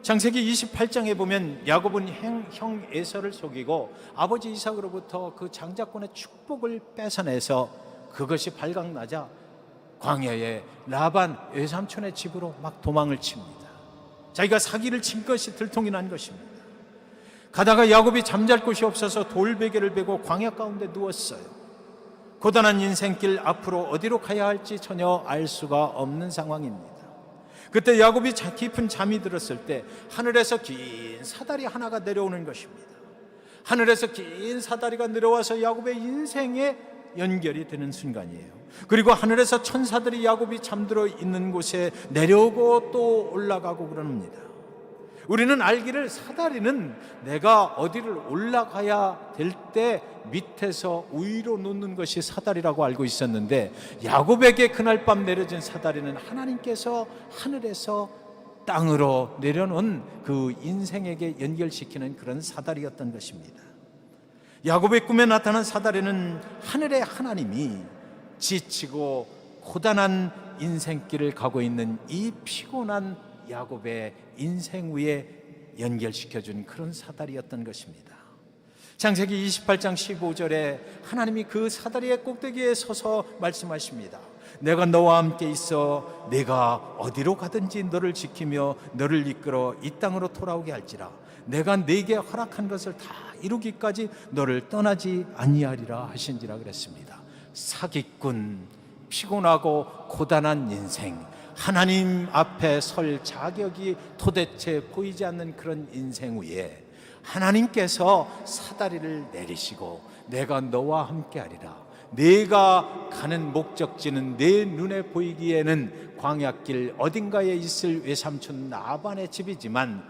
창세기 28장에 보면 야곱은 형 에서를 속이고 아버지 이삭으로부터 그 장자권의 축복을 뺏어내서 그것이 발각나자 광야에 라반 외삼촌의 집으로 막 도망을 칩니다. 자기가 사기를 친 것이 들통이 난 것입니다. 가다가 야곱이 잠잘 곳이 없어서 돌베개를 베고 광야 가운데 누웠어요. 고단한 인생길 앞으로 어디로 가야 할지 전혀 알 수가 없는 상황입니다. 그때 야곱이 깊은 잠이 들었을 때 하늘에서 긴 사다리 하나가 내려오는 것입니다. 하늘에서 긴 사다리가 내려와서 야곱의 인생에 연결이 되는 순간이에요. 그리고 하늘에서 천사들이 야곱이 잠들어 있는 곳에 내려오고 또 올라가고 그럽니다. 우리는 알기를 사다리는 내가 어디를 올라가야 될 때 밑에서 위로 놓는 것이 사다리라고 알고 있었는데, 야곱에게 그날 밤 내려진 사다리는 하나님께서 하늘에서 땅으로 내려놓은 그 인생에게 연결시키는 그런 사다리였던 것입니다. 야곱의 꿈에 나타난 사다리는 하늘의 하나님이 지치고 고단한 인생길을 가고 있는 이 피곤한 야곱의 인생 위에 연결시켜준 그런 사다리였던 것입니다. 창세기 28장 15절에 하나님이 그 사다리의 꼭대기에 서서 말씀하십니다. 내가 너와 함께 있어 내가 어디로 가든지 너를 지키며 너를 이끌어 이 땅으로 돌아오게 할지라. 내가 네게 허락한 것을 다 이루기까지 너를 떠나지 아니하리라 하신지라 그랬습니다. 사기꾼, 피곤하고 고단한 인생, 하나님 앞에 설 자격이 도대체 보이지 않는 그런 인생 위에 하나님께서 사다리를 내리시고 내가 너와 함께하리라. 내가 가는 목적지는 내 눈에 보이기에는 광야길 어딘가에 있을 외삼촌 라반의 집이지만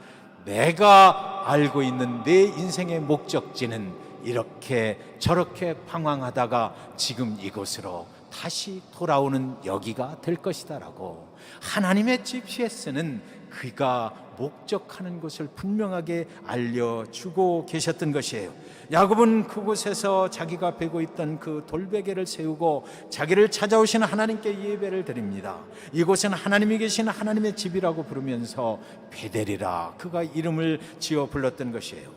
내가 알고 있는 내 인생의 목적지는 이렇게 저렇게 방황하다가 지금 이곳으로 다시 돌아오는 여기가 될 것이다 라고 하나님의 GPS는 그가 목적하는 곳을 분명하게 알려주고 계셨던 것이에요. 야곱은 그곳에서 자기가 베고 있던 그 돌베개를 세우고 자기를 찾아오시는 하나님께 예배를 드립니다. 이곳은 하나님이 계신 하나님의 집이라고 부르면서 베델이라 그가 이름을 지어 불렀던 것이에요.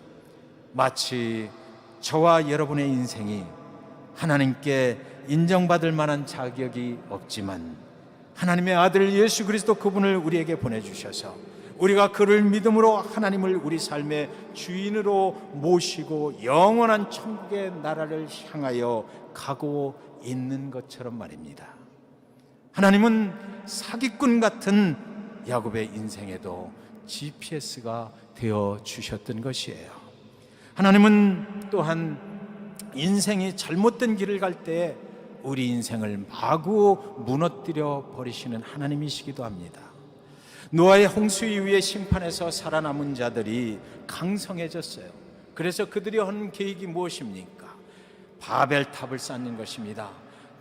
마치 저와 여러분의 인생이 하나님께 인정받을 만한 자격이 없지만 하나님의 아들 예수 그리스도 그분을 우리에게 보내주셔서 우리가 그를 믿음으로 하나님을 우리 삶의 주인으로 모시고 영원한 천국의 나라를 향하여 가고 있는 것처럼 말입니다. 하나님은 사기꾼 같은 야곱의 인생에도 GPS가 되어 주셨던 것이에요. 하나님은 또한 인생이 잘못된 길을 갈 때 우리 인생을 마구 무너뜨려 버리시는 하나님이시기도 합니다. 노아의 홍수 이후의 심판에서 살아남은 자들이 강성해졌어요. 그래서 그들이 한 계획이 무엇입니까? 바벨탑을 쌓는 것입니다.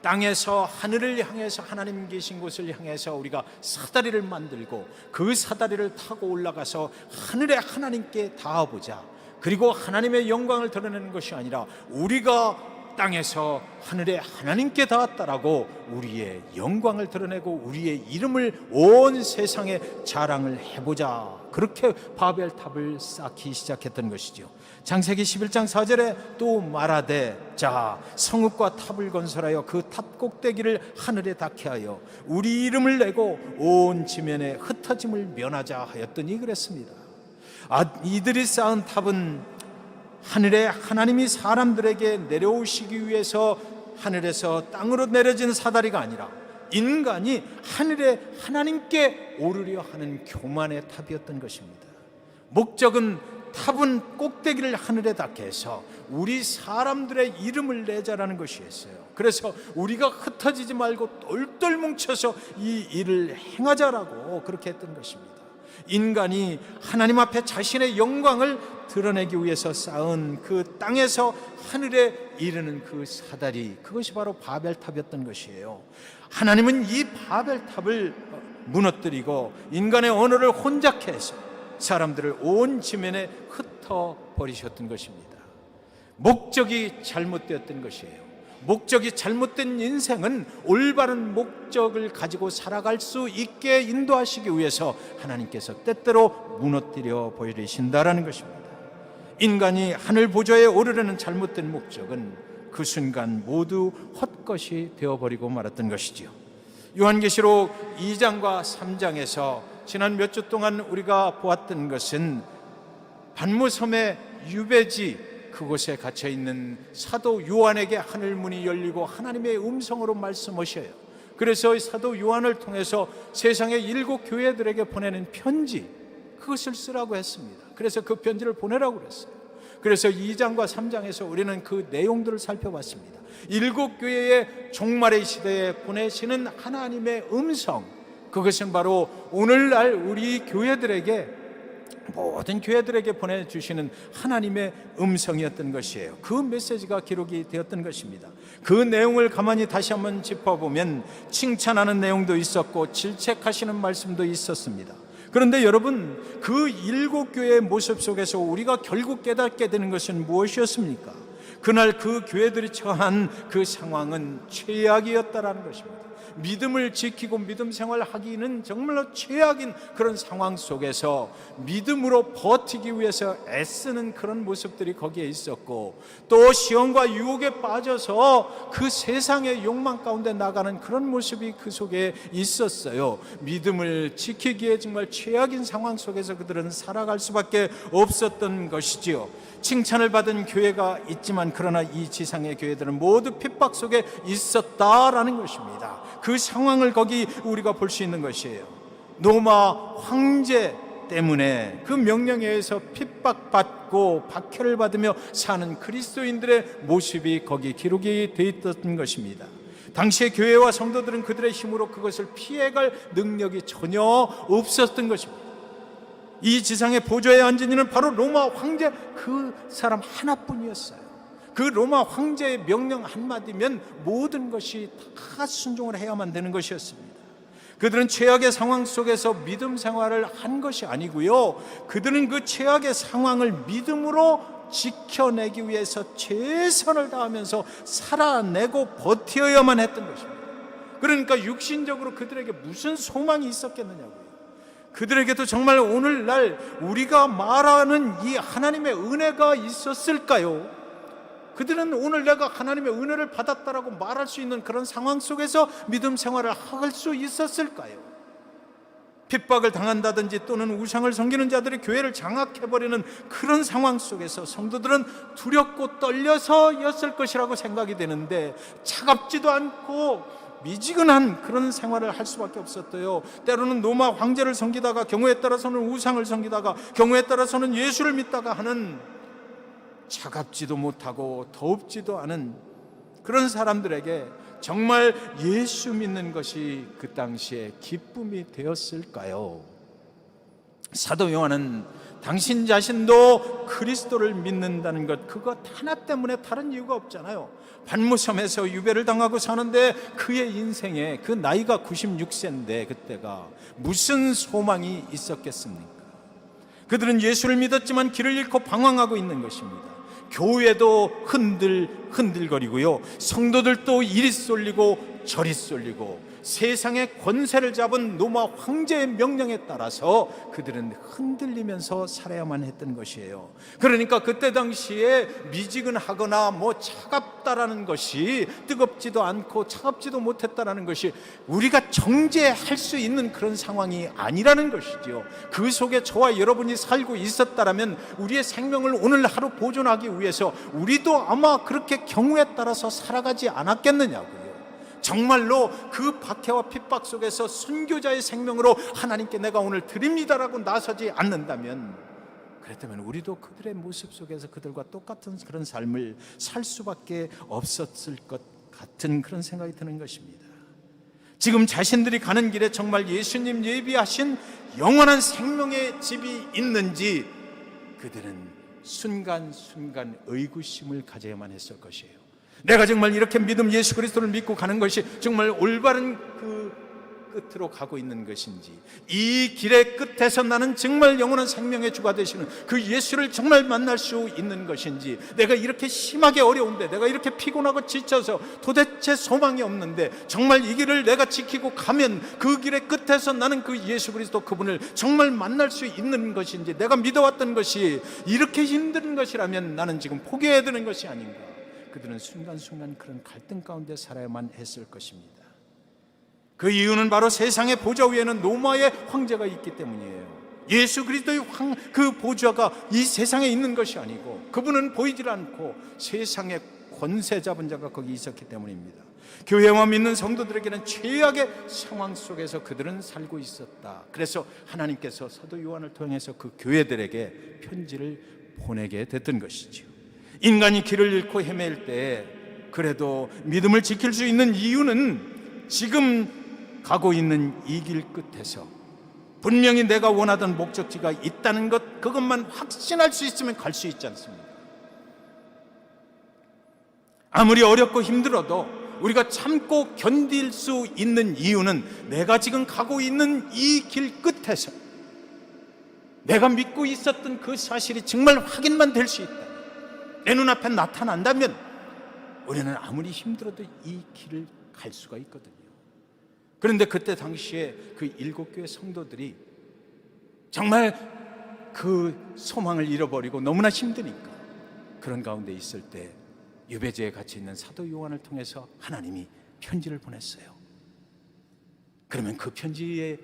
땅에서 하늘을 향해서 하나님 계신 곳을 향해서 우리가 사다리를 만들고 그 사다리를 타고 올라가서 하늘에 하나님께 닿아보자. 그리고 하나님의 영광을 드러내는 것이 아니라 우리가 땅에서 하늘에 하나님께 닿았다라고 우리의 영광을 드러내고 우리의 이름을 온 세상에 자랑을 해보자. 그렇게 바벨탑을 쌓기 시작했던 것이죠. 창세기 11장 4절에 또 말하되 자 성읍과 탑을 건설하여 그 탑 꼭대기를 하늘에 닿게 하여 우리 이름을 내고 온 지면에 흩어짐을 면하자 하였더니 그랬습니다. 이들이 쌓은 탑은 하늘에 하나님이 사람들에게 내려오시기 위해서 하늘에서 땅으로 내려진 사다리가 아니라 인간이 하늘에 하나님께 오르려 하는 교만의 탑이었던 것입니다. 목적은 탑은 꼭대기를 하늘에 닿게 해서 우리 사람들의 이름을 내자라는 것이었어요. 그래서 우리가 흩어지지 말고 똘똘 뭉쳐서 이 일을 행하자라고 그렇게 했던 것입니다. 인간이 하나님 앞에 자신의 영광을 드러내기 위해서 쌓은 그 땅에서 하늘에 이르는 그 사다리, 그것이 바로 바벨탑이었던 것이에요. 하나님은 이 바벨탑을 무너뜨리고 인간의 언어를 혼잡케 해서 사람들을 온 지면에 흩어버리셨던 것입니다. 목적이 잘못되었던 것이에요. 목적이 잘못된 인생은 올바른 목적을 가지고 살아갈 수 있게 인도하시기 위해서 하나님께서 때때로 무너뜨려 보이신다라는 것입니다. 인간이 하늘 보좌에 오르려는 잘못된 목적은 그 순간 모두 헛것이 되어버리고 말았던 것이지요. 요한계시록 2장과 3장에서 지난 몇 주 동안 우리가 보았던 것은 반모섬의 유배지, 그곳에 갇혀있는 사도 요한에게 하늘 문이 열리고 하나님의 음성으로 말씀하셔요. 그래서 사도 요한을 통해서 세상의 7 교회들에게 보내는 편지, 그것을 쓰라고 했습니다. 그래서 그 편지를 보내라고 그랬어요. 그래서 2장과 3장에서 우리는 그 내용들을 살펴봤습니다. 7 교회의 종말의 시대에 보내시는 하나님의 음성, 그것은 바로 오늘날 우리 교회들에게, 모든 교회들에게 보내주시는 하나님의 음성이었던 것이에요. 그 메시지가 기록이 되었던 것입니다. 그 내용을 가만히 다시 한번 짚어보면 칭찬하는 내용도 있었고 질책하시는 말씀도 있었습니다. 그런데 여러분, 그 7 교회의 모습 속에서 우리가 결국 깨닫게 되는 것은 무엇이었습니까? 그날 그 교회들이 처한 그 상황은 최악이었다라는 것입니다. 믿음을 지키고 믿음 생활하기는 정말로 최악인 그런 상황 속에서 믿음으로 버티기 위해서 애쓰는 그런 모습들이 거기에 있었고, 또 시험과 유혹에 빠져서 그 세상의 욕망 가운데 나가는 그런 모습이 그 속에 있었어요. 믿음을 지키기에 정말 최악인 상황 속에서 그들은 살아갈 수밖에 없었던 것이지요. 칭찬을 받은 교회가 있지만 그러나 이 지상의 교회들은 모두 핍박 속에 있었다라는 것입니다. 그 상황을 거기 우리가 볼 수 있는 것이에요. 로마 황제 때문에 그 명령에 의해서 핍박받고 박해를 받으며 사는 그리스도인들의 모습이 거기 기록이 되어 있었던 것입니다. 당시의 교회와 성도들은 그들의 힘으로 그것을 피해갈 능력이 전혀 없었던 것입니다. 이 지상의 보좌에 앉은 이는 바로 로마 황제 그 사람 하나뿐이었어요. 그 로마 황제의 명령 한마디면 모든 것이 다 순종을 해야만 되는 것이었습니다. 그들은 최악의 상황 속에서 믿음 생활을 한 것이 아니고요, 그들은 그 최악의 상황을 믿음으로 지켜내기 위해서 최선을 다하면서 살아내고 버텨야만 했던 것입니다. 그러니까 육신적으로 그들에게 무슨 소망이 있었겠느냐고요. 그들에게도 정말 오늘날 우리가 말하는 이 하나님의 은혜가 있었을까요? 그들은 오늘 내가 하나님의 은혜를 받았다라고 말할 수 있는 그런 상황 속에서 믿음 생활을 할 수 있었을까요? 핍박을 당한다든지 또는 우상을 섬기는 자들이 교회를 장악해버리는 그런 상황 속에서 성도들은 두렵고 떨려서였을 것이라고 생각이 되는데, 차갑지도 않고 미지근한 그런 생활을 할 수밖에 없었대요. 때로는 로마 황제를 섬기다가, 경우에 따라서는 우상을 섬기다가, 경우에 따라서는 예수를 믿다가 하는, 차갑지도 못하고 덥지도 않은 그런 사람들에게 정말 예수 믿는 것이 그 당시에 기쁨이 되었을까요? 사도 요한은 당신 자신도 그리스도를 믿는다는 것, 그것 하나 때문에 다른 이유가 없잖아요. 반모섬에서 유배를 당하고 사는데 그의 인생에, 그 나이가 96세인데 그때가 무슨 소망이 있었겠습니까? 그들은 예수를 믿었지만 길을 잃고 방황하고 있는 것입니다. 교회도 흔들거리고요, 성도들도 이리 쏠리고 저리 쏠리고, 세상의 권세를 잡은 로마 황제의 명령에 따라서 그들은 흔들리면서 살아야만 했던 것이에요. 그러니까 그때 당시에 미지근하거나 차갑다라는 것이, 뜨겁지도 않고 차갑지도 못했다라는 것이 우리가 정죄할 수 있는 그런 상황이 아니라는 것이죠. 그 속에 저와 여러분이 살고 있었다라면 우리의 생명을 오늘 하루 보존하기 위해서 우리도 아마 그렇게 경우에 따라서 살아가지 않았겠느냐고요. 정말로 그 박해와 핍박 속에서 순교자의 생명으로 하나님께 내가 오늘 드립니다라고 나서지 않는다면, 그랬다면 우리도 그들의 모습 속에서 그들과 똑같은 그런 삶을 살 수밖에 없었을 것 같은 그런 생각이 드는 것입니다. 지금 자신들이 가는 길에 정말 예수님 예비하신 영원한 생명의 집이 있는지 그들은 순간순간 의구심을 가져야만 했을 것이에요. 내가 정말 이렇게 예수 그리스도를 믿고 가는 것이 정말 올바른 끝으로 가고 있는 것인지, 이 길의 끝에서 나는 정말 영원한 생명의 주가 되시는 그 예수를 정말 만날 수 있는 것인지, 내가 이렇게 심하게 어려운데, 내가 이렇게 피곤하고 지쳐서 도대체 소망이 없는데 정말 이 길을 내가 지키고 가면 그 길의 끝에서 나는 그 예수 그리스도 그분을 정말 만날 수 있는 것인지, 내가 믿어왔던 것이 이렇게 힘든 것이라면 나는 지금 포기해야 되는 것이 아닌가. 그들은 순간순간 그런 갈등 가운데 살아야만 했을 것입니다. 그 이유는 바로 세상의 보좌 위에는 로마의 황제가 있기 때문이에요. 예수 그리스도의 그 보좌가 이 세상에 있는 것이 아니고, 그분은 보이질 않고 세상의 권세 잡은 자가 거기 있었기 때문입니다. 교회와 믿는 성도들에게는 최악의 상황 속에서 그들은 살고 있었다. 그래서 하나님께서 사도 요한을 통해서 그 교회들에게 편지를 보내게 됐던 것이죠. 인간이 길을 잃고 헤맬 때 그래도 믿음을 지킬 수 있는 이유는 지금 가고 있는 이 길 끝에서 분명히 내가 원하던 목적지가 있다는 것, 그것만 확신할 수 있으면 갈 수 있지 않습니까? 아무리 어렵고 힘들어도 우리가 참고 견딜 수 있는 이유는 내가 지금 가고 있는 이 길 끝에서 내가 믿고 있었던 그 사실이 정말 확인만 될 수 있다, 내 눈앞에 나타난다면 우리는 아무리 힘들어도 이 길을 갈 수가 있거든요. 그런데 그때 당시에 그 7교회 성도들이 정말 그 소망을 잃어버리고 너무나 힘드니까 그런 가운데 있을 때 유배지에 갇혀 있는 사도 요한을 통해서 하나님이 편지를 보냈어요. 그러면 그 편지의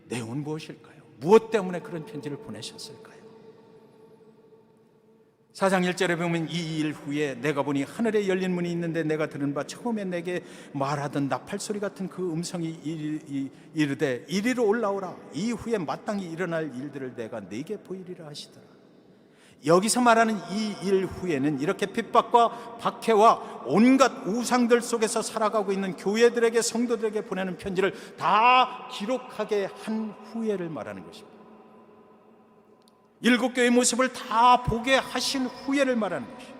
내용은 무엇일까요? 무엇 때문에 그런 편지를 보내셨을까요? 4장 1절에 보면 이 일 후에 내가 보니 하늘에 열린 문이 있는데 내가 들은 바 처음에 내게 말하던 나팔소리 같은 그 음성이 이르되 이리로 올라오라. 이후에 마땅히 일어날 일들을 내가 네게 보이리라 하시더라. 여기서 말하는 이 일 후에는 이렇게 핍박과 박해와 온갖 우상들 속에서 살아가고 있는 교회들에게, 성도들에게 보내는 편지를 다 기록하게 한 후에를 말하는 것입니다. 7교회의 모습을 다 보게 하신 후에를 말하는 것이에요.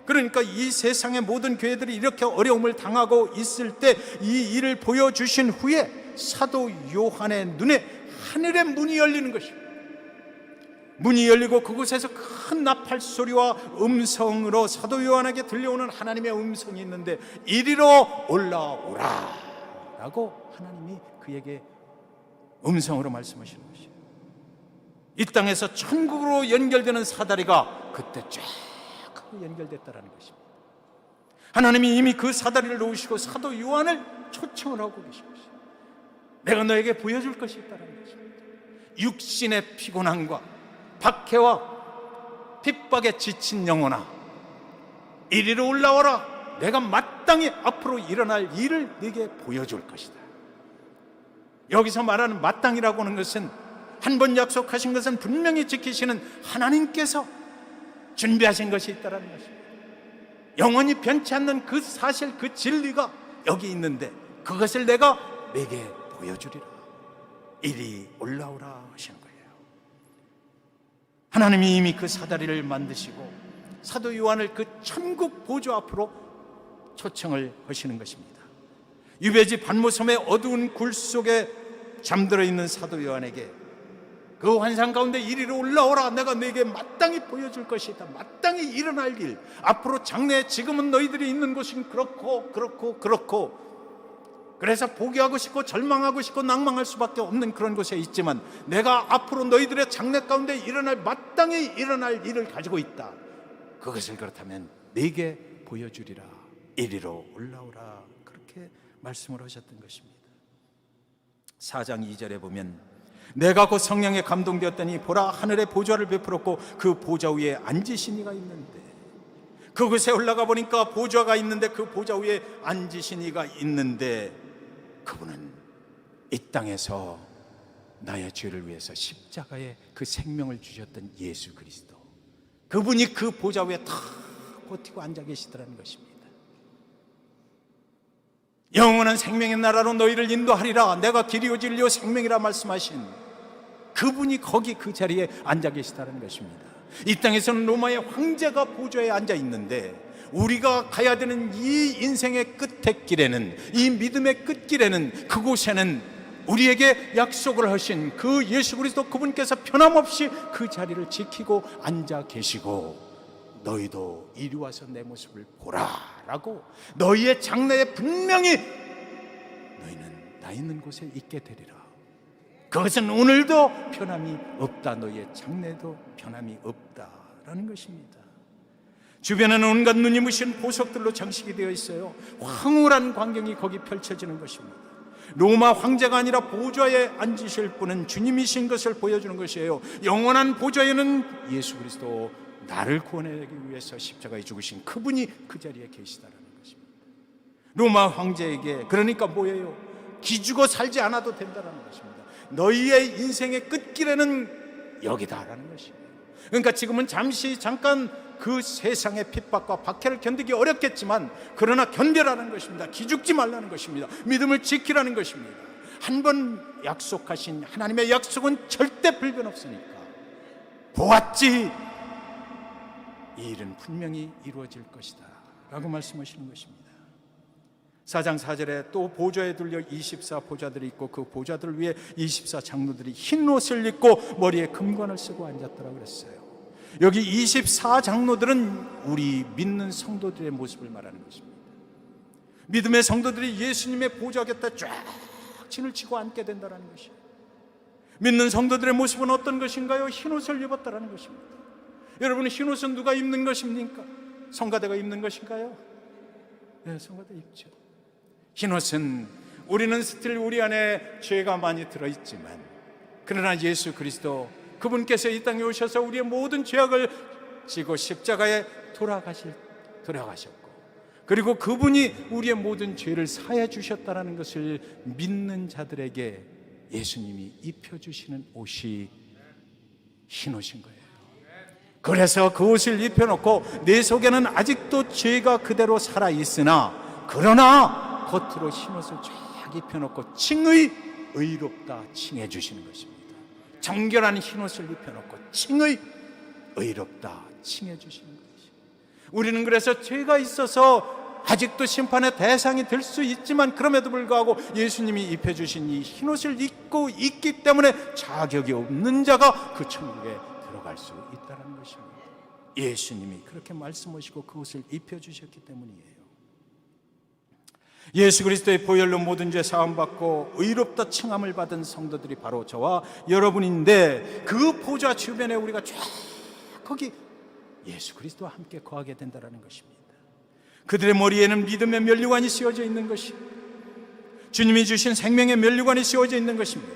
그러니까 이 세상의 모든 교회들이 이렇게 어려움을 당하고 있을 때 이 일을 보여주신 후에 사도 요한의 눈에 하늘의 문이 열리는 것입니다. 문이 열리고 그곳에서 큰 나팔 소리와 음성으로 사도 요한에게 들려오는 하나님의 음성이 있는데 이리로 올라오라 라고 하나님이 그에게 음성으로 말씀하시는 것이에요. 이 땅에서 천국으로 연결되는 사다리가 그때 쫙 하고 연결됐다는 것입니다. 하나님이 이미 그 사다리를 놓으시고 사도 요한을 초청을 하고 계신 것입니다. 내가 너에게 보여줄 것이 있다는 것입니다. 육신의 피곤함과 박해와 핍박에 지친 영혼아, 이리로 올라오라. 내가 마땅히 앞으로 일어날 일을 네게 보여줄 것이다. 여기서 말하는 마땅이라고 하는 것은, 한 번 약속하신 것은 분명히 지키시는 하나님께서 준비하신 것이 있다는 것입니다. 영원히 변치 않는 그 사실, 그 진리가 여기 있는데 그것을 내가 네게 보여주리라. 이리 올라오라 하시는 거예요. 하나님이 이미 그 사다리를 만드시고 사도 요한을 그 천국 보좌 앞으로 초청을 하시는 것입니다. 유배지 반모섬의 어두운 굴 속에 잠들어 있는 사도 요한에게 그 환상 가운데 이리로 올라오라. 내가 너에게 마땅히 보여줄 것이다. 마땅히 일어날 일. 앞으로 장래에 지금은 너희들이 있는 곳은 그렇고 그래서 포기하고 싶고 절망하고 싶고 낭망할 수밖에 없는 그런 곳에 있지만 내가 앞으로 너희들의 장래 가운데 마땅히 일어날 일을 가지고 있다. 그것을 그렇다면 네게 보여주리라. 이리로 올라오라. 그렇게 말씀을 하셨던 것입니다. 4장 2절에 보면 내가 곧 성령에 감동되었더니 보라, 하늘에 보좌를 베풀었고 그 보좌 위에 앉으신 이가 있는데, 그곳에 올라가 보니까 보좌가 있는데 그 보좌 위에 앉으신 이가 있는데 그분은 이 땅에서 나의 죄를 위해서 십자가에 그 생명을 주셨던 예수 그리스도, 그분이 그 보좌 위에 탁 버티고 앉아 계시더라는 것입니다. 영원한 생명의 나라로 너희를 인도하리라. 내가 길이요 진리요 생명이라 말씀하신 그분이 거기 그 자리에 앉아 계시다는 것입니다. 이 땅에서는 로마의 황제가 보좌에 앉아 있는데 우리가 가야 되는 이 인생의 끝의 길에는, 이 믿음의 끝길에는, 그곳에는 우리에게 약속을 하신 그 예수 그리스도 그분께서 변함없이 그 자리를 지키고 앉아 계시고, 너희도 이리 와서 내 모습을 보라 라고 너희의 장래에 분명히 너희는 나 있는 곳에 있게 되리라. 그것은 오늘도 변함이 없다. 너희의 장래도 변함이 없다라는 것입니다. 주변에는 온갖 눈이 부신 보석들로 장식이 되어 있어요. 황홀한 광경이 거기 펼쳐지는 것입니다. 로마 황제가 아니라 보좌에 앉으실 분은 주님이신 것을 보여주는 것이에요. 영원한 보좌에는 예수 그리스도, 나를 구원하기 위해서 십자가에 죽으신 그분이 그 자리에 계시다라는 것입니다. 로마 황제에게, 그러니까 뭐예요? 기죽어 살지 않아도 된다라는 것입니다. 너희의 인생의 끝길에는 여기다라는 것입니다. 그러니까 지금은 잠깐 그 세상의 핍박과 박해를 견디기 어렵겠지만, 그러나 견뎌라는 것입니다. 기죽지 말라는 것입니다. 믿음을 지키라는 것입니다. 한 번 약속하신 하나님의 약속은 절대 불변 없으니까, 보았지, 이 일은 분명히 이루어질 것이다 라고 말씀하시는 것입니다. 4장 4절에 또 보좌에 둘려 24 보좌들이 있고 그 보좌들 위에 24 장로들이 흰 옷을 입고 머리에 금관을 쓰고 앉았더라 그랬어요. 여기 24 장로들은 우리 믿는 성도들의 모습을 말하는 것입니다. 믿음의 성도들이 예수님의 보좌 곁에 쫙 진을 치고 앉게 된다는 것이에요. 믿는 성도들의 모습은 어떤 것인가요? 흰 옷을 입었다는 것입니다. 여러분, 흰 옷은 누가 입는 것입니까? 성가대가 입는 것인가요? 네, 성가대 입죠. 흰 옷은, 우리는 스틸 우리 안에 죄가 많이 들어있지만, 그러나 예수 그리스도 그분께서 이 땅에 오셔서 우리의 모든 죄악을 지고 십자가에 돌아가셨고, 그리고 그분이 우리의 모든 죄를 사해 주셨다는 것을 믿는 자들에게 예수님이 입혀주시는 옷이 흰 옷인 거예요. 그래서 그 옷을 입혀놓고 내 속에는 아직도 죄가 그대로 살아있으나, 그러나 겉으로 흰 옷을 쫙 입혀놓고 칭의 의롭다 칭해 주시는 것입니다. 정결한 흰 옷을 입혀놓고 칭의 의롭다 칭해 주시는 것이죠. 우리는 그래서 죄가 있어서 아직도 심판의 대상이 될 수 있지만, 그럼에도 불구하고 예수님이 입혀주신 이 흰 옷을 입고 있기 때문에 자격이 없는 자가 그 천국에 들어갈 수 있다는 것입니다. 예수님이 그렇게 말씀하시고 그 옷을 입혀주셨기 때문이에요. 예수 그리스도의 보혈로 모든 죄 사함받고 의롭다 칭함을 받은 성도들이 바로 저와 여러분인데, 그 보좌 주변에 우리가 쫙 거기 예수 그리스도와 함께 거하게 된다는 것입니다. 그들의 머리에는 믿음의 면류관이 씌워져 있는 것입니다. 주님이 주신 생명의 면류관이 씌워져 있는 것입니다.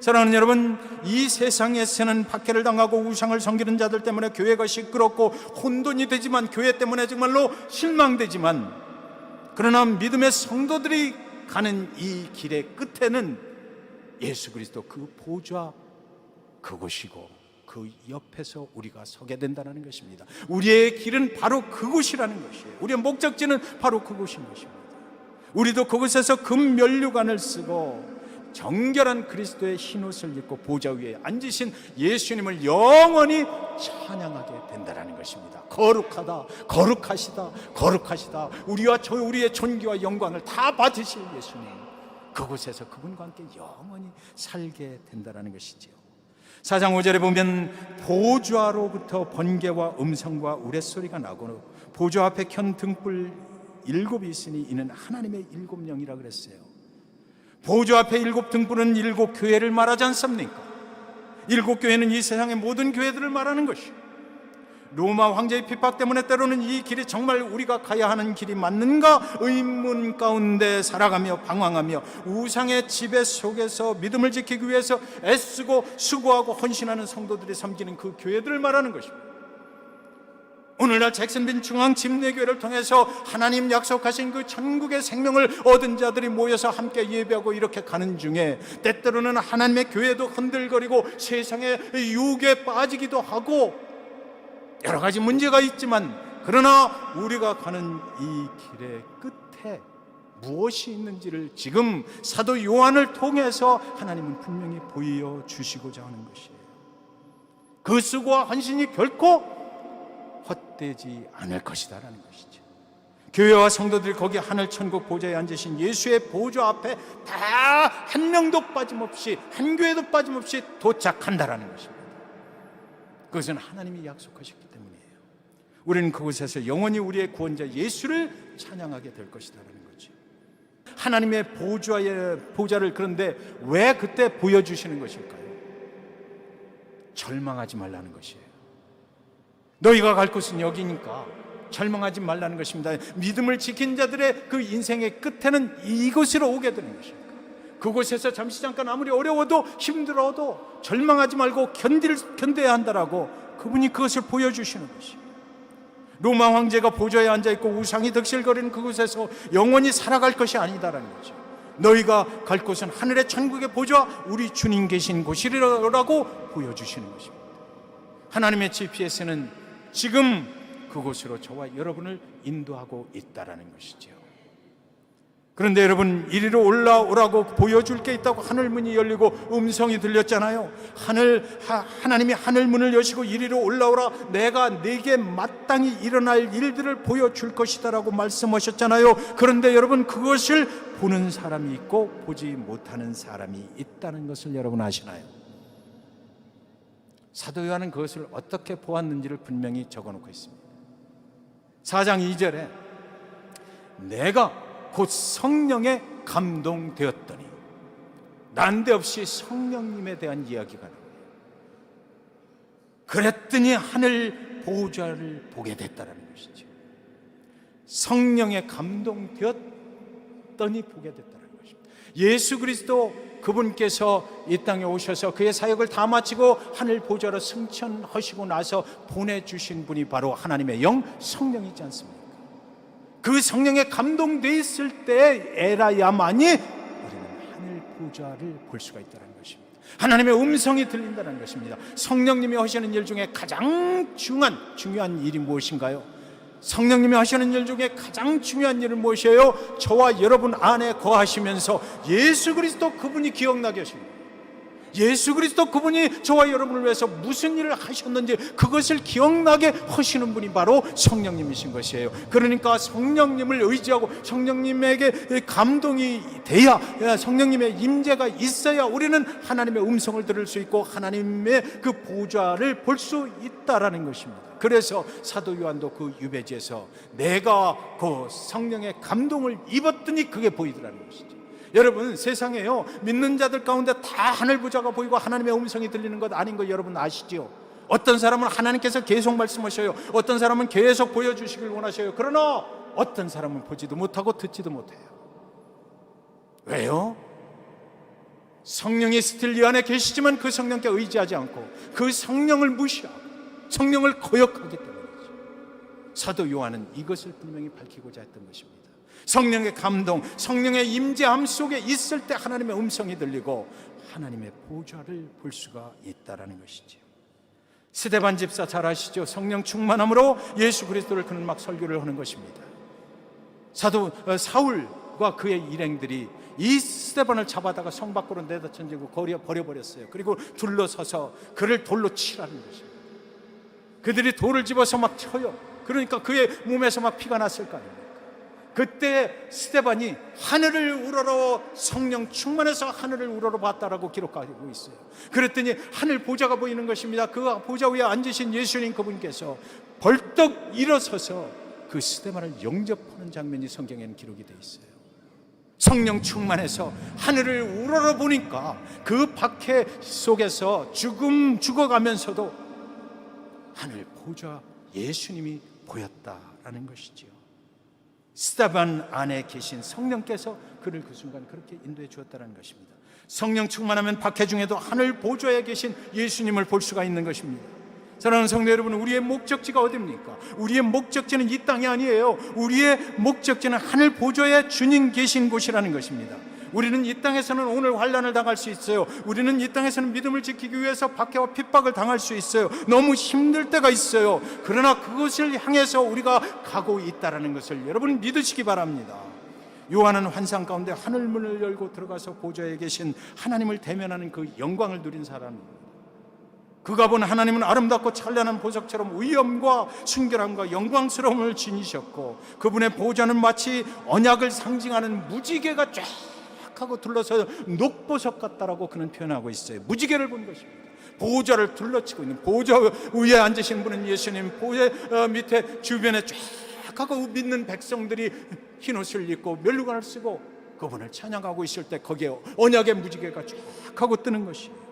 사랑하는 여러분, 이 세상에서는 박해를 당하고 우상을 섬기는 자들 때문에 교회가 시끄럽고 혼돈이 되지만, 교회 때문에 정말로 실망되지만, 그러나 믿음의 성도들이 가는 이 길의 끝에는 예수 그리스도 그 보좌 그곳이고, 그 옆에서 우리가 서게 된다는 것입니다. 우리의 길은 바로 그곳이라는 것이에요. 우리의 목적지는 바로 그곳인 것입니다. 우리도 그곳에서 금 면류관을 쓰고 정결한 그리스도의 흰옷을 입고 보좌 위에 앉으신 예수님을 영원히 찬양하게 된다는 것입니다. 거룩하다, 거룩하시다, 거룩하시다, 우리의 존귀와 영광을 다 받으실 예수님, 그곳에서 그분과 함께 영원히 살게 된다는 것이지요. 4장 5절에 보면 보좌로부터 번개와 음성과 우레소리가 나고 보좌 앞에 켠 등불 7이 있으니 이는 하나님의 7영이라 그랬어요. 보좌 앞에 7 등불은 7 교회를 말하지 않습니까? 7 교회는 이 세상의 모든 교회들을 말하는 것이에요. 로마 황제의 핍박 때문에 때로는 이 길이 정말 우리가 가야 하는 길이 맞는가 의문 가운데 살아가며 방황하며 우상의 지배 속에서 믿음을 지키기 위해서 애쓰고 수고하고 헌신하는 성도들이 섬기는 그 교회들을 말하는 것입니다. 오늘날 잭슨빈 중앙 침례교회를 통해서 하나님 약속하신 그 천국의 생명을 얻은 자들이 모여서 함께 예배하고 이렇게 가는 중에, 때때로는 하나님의 교회도 흔들거리고 세상의 유혹에 빠지기도 하고 여러 가지 문제가 있지만, 그러나 우리가 가는 이 길의 끝에 무엇이 있는지를 지금 사도 요한을 통해서 하나님은 분명히 보여주시고자 하는 것이에요. 그 수고와 헌신이 결코 헛되지 않을 것이다라는 것이죠. 교회와 성도들이 거기 하늘 천국 보좌에 앉으신 예수의 보좌 앞에 다 한 명도 빠짐없이, 한 교회도 빠짐없이 도착한다라는 것입니다. 그것은 하나님이 약속하셨기 때문이에요. 우리는 그곳에서 영원히 우리의 구원자 예수를 찬양하게 될 것이라는 거죠. 하나님의 보좌를 그런데 왜 그때 보여주시는 것일까요? 절망하지 말라는 것이에요. 너희가 갈 곳은 여기니까 절망하지 말라는 것입니다. 믿음을 지킨 자들의 그 인생의 끝에는 이곳으로 오게 되는 것입니다. 그곳에서 잠시 잠깐 아무리 어려워도 힘들어도 절망하지 말고 견뎌야 한다라고 그분이 그것을 보여주시는 것입니다. 로마 황제가 보좌에 앉아있고 우상이 득실거리는 그곳에서 영원히 살아갈 것이 아니다라는 거죠. 너희가 갈 곳은 하늘의 천국의 보좌, 우리 주님 계신 곳이라고 보여주시는 것입니다. 하나님의 GPS는 지금 그곳으로 저와 여러분을 인도하고 있다라는 것이죠. 그런데 여러분, 이리로 올라오라고 보여줄 게 있다고 하늘 문이 열리고 음성이 들렸잖아요. 하나님이 하늘 문을 여시고 이리로 올라오라, 내가 네게 마땅히 일어날 일들을 보여줄 것이다라고 말씀하셨잖아요. 그런데 여러분, 그것을 보는 사람이 있고 보지 못하는 사람이 있다는 것을 여러분 아시나요? 사도 요한은 그것을 어떻게 보았는지를 분명히 적어놓고 있습니다. 4장 2절에 내가 곧 성령에 감동되었더니, 난데없이 성령님에 대한 이야기가 나와요. 그랬더니 하늘 보좌를 보게 됐다는 것이죠. 성령에 감동되었더니 보게 됐다는 것입니다. 예수 그리스도 그분께서 이 땅에 오셔서 그의 사역을 다 마치고 하늘 보좌로 승천하시고 나서 보내주신 분이 바로 하나님의 영 성령이지 않습니까? 그 성령에 감동되어 있을 때에라야만이 우리는 하늘 보좌를 볼 수가 있다는 것입니다. 하나님의 음성이 들린다는 것입니다. 성령님이 하시는 일 중에 가장 중요한 일이 무엇인가요? 성령님이 하시는 일 중에 가장 중요한 일은 무엇이에요? 저와 여러분 안에 거하시면서 예수 그리스도 그분이 기억나게 하십니다. 예수 그리스도 그분이 저와 여러분을 위해서 무슨 일을 하셨는지 그것을 기억나게 하시는 분이 바로 성령님이신 것이에요. 그러니까 성령님을 의지하고 성령님에게 감동이 돼야, 성령님의 임재가 있어야 우리는 하나님의 음성을 들을 수 있고 하나님의 그 보좌를 볼 수 있다라는 것입니다. 그래서 사도 요한도 그 유배지에서 내가 그 성령의 감동을 입었더니 그게 보이더라는 것이죠. 여러분, 세상에요, 믿는 자들 가운데 다 하늘 보좌가 보이고 하나님의 음성이 들리는 것 아닌 거 여러분 아시죠? 어떤 사람은 하나님께서 계속 말씀하셔요. 어떤 사람은 계속 보여주시길 원하셔요. 그러나 어떤 사람은 보지도 못하고 듣지도 못해요. 왜요? 성령이 스틸 이 안에 계시지만 그 성령께 의지하지 않고 그 성령을 무시하고 성령을 거역하기 때문이죠. 사도 요한은 이것을 분명히 밝히고자 했던 것입니다. 성령의 감동, 성령의 임재함 속에 있을 때 하나님의 음성이 들리고 하나님의 보좌를 볼 수가 있다라는 것이죠. 스데반 집사 잘 아시죠? 성령 충만함으로 예수 그리스도를 그는 막 설교를 하는 것입니다. 사도 사울과 그의 일행들이 이 스데반을 잡아다가 성 밖으로 내다 던지고 버려버렸어요. 그리고 둘러서서 그를 돌로 치라는 것입니다. 그들이 돌을 집어서 막 쳐요. 그러니까 그의 몸에서 막 피가 났을 거 아닙니까? 그때 스데반이 하늘을 우러러 성령 충만해서 하늘을 우러러 봤다라고 기록하고 있어요. 그랬더니 하늘 보좌가 보이는 것입니다. 그 보좌 위에 앉으신 예수님 그분께서 벌떡 일어서서 그 스데반을 영접하는 장면이 성경에는 기록이 되어 있어요. 성령 충만해서 하늘을 우러러 보니까 그 박해 속에서 죽어가면서도 하늘 보좌 예수님이 보였다라는 것이지요. 스데반 안에 계신 성령께서 그를 그 순간 그렇게 인도해 주었다는 것입니다. 성령 충만하면 박해 중에도 하늘 보좌에 계신 예수님을 볼 수가 있는 것입니다. 사랑하는 성도 여러분, 우리의 목적지가 어디입니까? 우리의 목적지는 이 땅이 아니에요. 우리의 목적지는 하늘 보좌에 주님 계신 곳이라는 것입니다. 우리는 이 땅에서는 오늘 환난을 당할 수 있어요. 우리는 이 땅에서는 믿음을 지키기 위해서 박해와 핍박을 당할 수 있어요. 너무 힘들 때가 있어요. 그러나 그것을 향해서 우리가 가고 있다는 것을 여러분 믿으시기 바랍니다. 요한은 환상 가운데 하늘문을 열고 들어가서 보좌에 계신 하나님을 대면하는 그 영광을 누린 사람입니다. 그가 본 하나님은 아름답고 찬란한 보석처럼 위엄과 순결함과 영광스러움을 지니셨고 그분의 보좌는 마치 언약을 상징하는 무지개가 쫙 하고 둘러서 녹보석 같다라고 그는 표현하고 있어요. 무지개를 본 것입니다. 보좌를 둘러치고 있는, 보좌 위에 앉으신 분은 예수님, 보좌 밑에 주변에 쫙 하고 믿는 백성들이 흰옷을 입고 면류관을 쓰고 그분을 찬양하고 있을 때 거기에 언약의 무지개가 쫙 하고 뜨는 것이에요.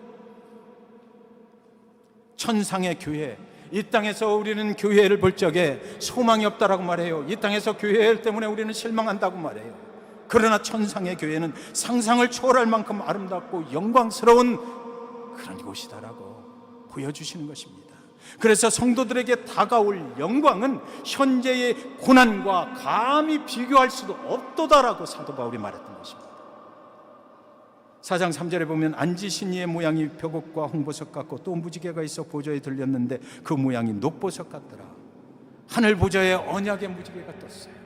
천상의 교회, 이 땅에서 우리는 교회를 볼 적에 소망이 없다라고 말해요. 이 땅에서 교회 때문에 우리는 실망한다고 말해요. 그러나 천상의 교회는 상상을 초월할 만큼 아름답고 영광스러운 그런 곳이다라고 보여주시는 것입니다. 그래서 성도들에게 다가올 영광은 현재의 고난과 감히 비교할 수도 없도다라고 사도 바울이 말했던 것입니다. 4장 3절에 보면 앉으신 이의 모양이 벽옥과 홍보석 같고 또 무지개가 있어 보좌에 들렸는데 그 모양이 녹보석 같더라. 하늘 보좌에 언약의 무지개가 떴어요.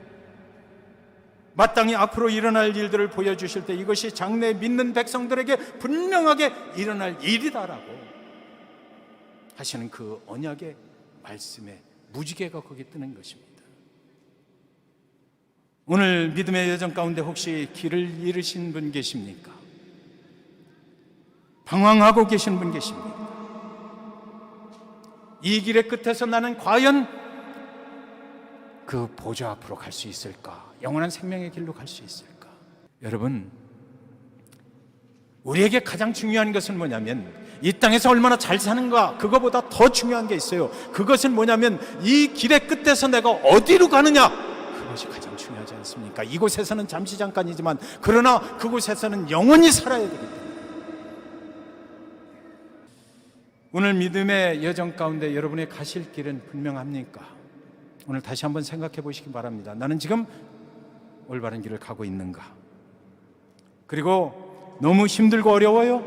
마땅히 앞으로 일어날 일들을 보여주실 때 이것이 장래에 믿는 백성들에게 분명하게 일어날 일이다라고 하시는 그 언약의 말씀에 무지개가 거기 뜨는 것입니다. 오늘 믿음의 여정 가운데 혹시 길을 잃으신 분 계십니까? 방황하고 계신 분 계십니까? 이 길의 끝에서 나는 과연 그 보좌 앞으로 갈 수 있을까? 영원한 생명의 길로 갈 수 있을까? 여러분, 우리에게 가장 중요한 것은 뭐냐면 이 땅에서 얼마나 잘 사는가, 그거보다 더 중요한 게 있어요. 그것은 뭐냐면 이 길의 끝에서 내가 어디로 가느냐, 그것이 가장 중요하지 않습니까? 이곳에서는 잠시 잠깐이지만 그러나 그곳에서는 영원히 살아야 되기 때문에. 오늘 믿음의 여정 가운데 여러분의 가실 길은 분명합니까? 오늘 다시 한번 생각해 보시기 바랍니다. 나는 지금 올바른 길을 가고 있는가? 그리고 너무 힘들고 어려워요?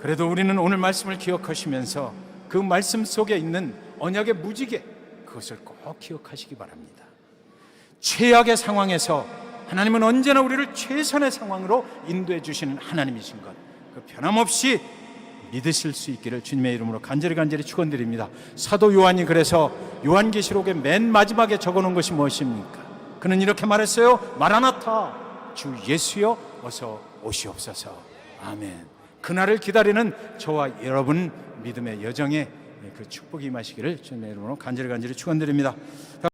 그래도 우리는 오늘 말씀을 기억하시면서 그 말씀 속에 있는 언약의 무지개, 그것을 꼭 기억하시기 바랍니다. 최악의 상황에서 하나님은 언제나 우리를 최선의 상황으로 인도해 주시는 하나님이신 것, 그 변함없이 믿으실 수 있기를 주님의 이름으로 간절히 축원드립니다. 사도 요한이 그래서 요한계시록의 맨 마지막에 적어놓은 것이 무엇입니까? 그는 이렇게 말했어요. 마라나타, 주 예수여 어서 오시옵소서. 아멘. 그날을 기다리는 저와 여러분 믿음의 여정에 그 축복이 임하시기를 주님의 이름으로 간절히 축원드립니다.